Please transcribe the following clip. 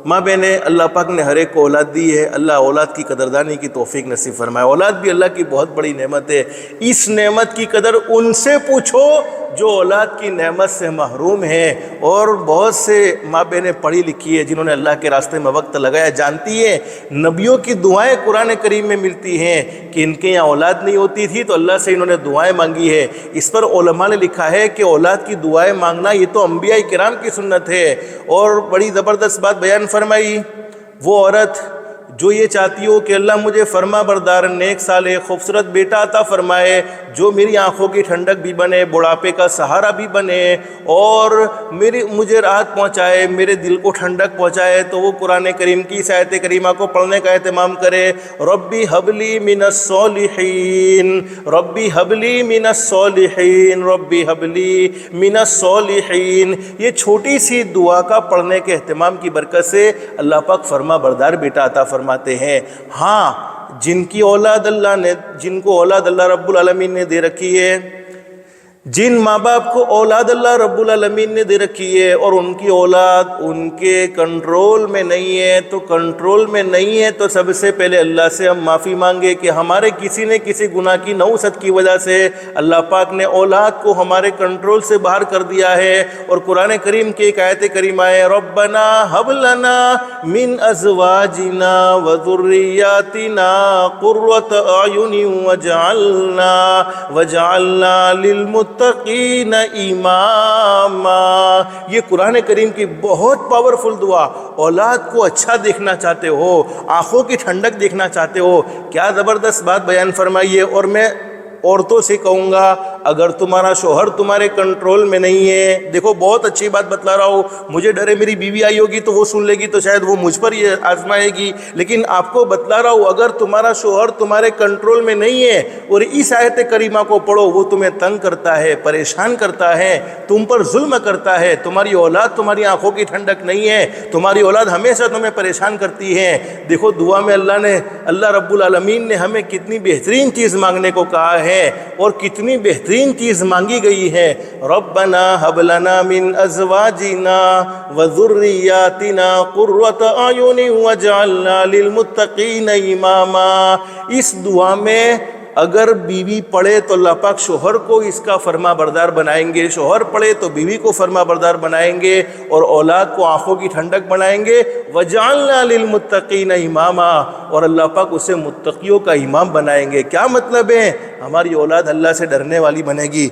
ماں بہنیں، اللہ پاک نے ہر ایک کو اولاد دی ہے، اللہ اولاد کی قدردانی کی توفیق نصیب فرمائے۔ اولاد بھی اللہ کی بہت بڑی نعمت ہے، اس نعمت کی قدر ان سے پوچھو جو اولاد کی نعمت سے محروم ہیں۔ اور بہت سے ماں بہنیں پڑھی لکھی ہیں جنہوں نے اللہ کے راستے میں وقت لگایا، جانتی ہیں نبیوں کی دعائیں قرآن کریم میں ملتی ہیں کہ ان کے یہاں اولاد نہیں ہوتی تھی تو اللہ سے انہوں نے دعائیں مانگی ہے۔ اس پر علماء نے لکھا ہے کہ اولاد کی دعائیں مانگنا یہ تو انبیاء کرام کی سنت ہے۔ اور بڑی زبردست بات بیان فرمائی، وہ عورت جو یہ چاہتی ہو کہ اللہ مجھے فرما بردار، نیک صالح، خوبصورت بیٹا عطا فرمائے جو میری آنکھوں کی ٹھنڈک بھی بنے، بڑھاپے کا سہارا بھی بنے اور مجھے راحت پہنچائے، میرے دل کو ٹھنڈک پہنچائے، تو وہ قرآن کریم کی اس آیت کریمہ کو پڑھنے کا اہتمام کرے۔ ربی حبلی من الصالحین، ربی حبلی من الصالحین، ربی حبلی من الصالحین۔ یہ چھوٹی سی دعا کا پڑھنے کے اہتمام کی برکت سے اللہ پاک فرما بردار بیٹا عطا فرماتے ہیں۔ ہاں، جن کو اولاد اللہ رب العالمین نے دے رکھی ہے، جن ماں باپ کو اولاد اللہ رب العالمین نے دے رکھی ہے اور ان کی اولاد ان کے کنٹرول میں نہیں ہے، تو کنٹرول میں نہیں ہے تو سب سے پہلے اللہ سے ہم معافی مانگے کہ ہمارے کسی نے کسی گناہ کی نوست کی وجہ سے اللہ پاک نے اولاد کو ہمارے کنٹرول سے باہر کر دیا ہے۔ اور قرآن کریم کی ایک آیت کریمہ ہے، ربنا ہب لنا من ازواجنا وذریاتنا قرۃ اعین وجعلنا للمتقین اماما۔ یہ قرآن کریم کی بہت پاورفل دعا۔ اولاد کو اچھا دیکھنا چاہتے ہو، آنکھوں کی ٹھنڈک دیکھنا چاہتے ہو، کیا زبردست بات بیان فرمائیے۔ اور میں عورتوں سے کہوں گا، اگر تمہارا شوہر تمہارے کنٹرول میں نہیں ہے، دیکھو بہت اچھی بات بتلا رہا ہوں، مجھے ڈر ہے میری بیوی آئی ہوگی تو وہ سن لے گی تو شاید وہ مجھ پر یہ آزمائے گی، لیکن آپ کو بتلا رہا ہوں اگر تمہارا شوہر تمہارے کنٹرول میں نہیں ہے اور اس آیت کریمہ کو پڑھو، وہ تمہیں تنگ کرتا ہے، پریشان کرتا ہے، تم پر ظلم کرتا ہے، تمہاری اولاد تمہاری آنکھوں کی ٹھنڈک نہیں ہے، تمہاری اولاد ہمیشہ تمہیں پریشان کرتی ہے، دیکھو دعا میں اللہ رب العالمین نے ہمیں کتنی بہترین چیز مانگنے کو کہا ہے اور کتنی بہترین چیز مانگی گئی ہے۔ ربنا ہب لنا من ازواجنا وذریاتنا قرۃ اعین وجعلنا للمتقین اماما۔ اس دعا میں اگر بیوی پڑھے تو اللہ پاک شوہر کو اس کا فرما بردار بنائیں گے، شوہر پڑھے تو بیوی کو فرما بردار بنائیں گے اور اولاد کو آنکھوں کی ٹھنڈک بنائیں گے۔ وجعلنا للمتقین اماما، اور اللہ پاک اسے متقیوں کا امام بنائیں گے۔ کیا مطلب ہے؟ ہماری اولاد اللہ سے ڈرنے والی بنے گی۔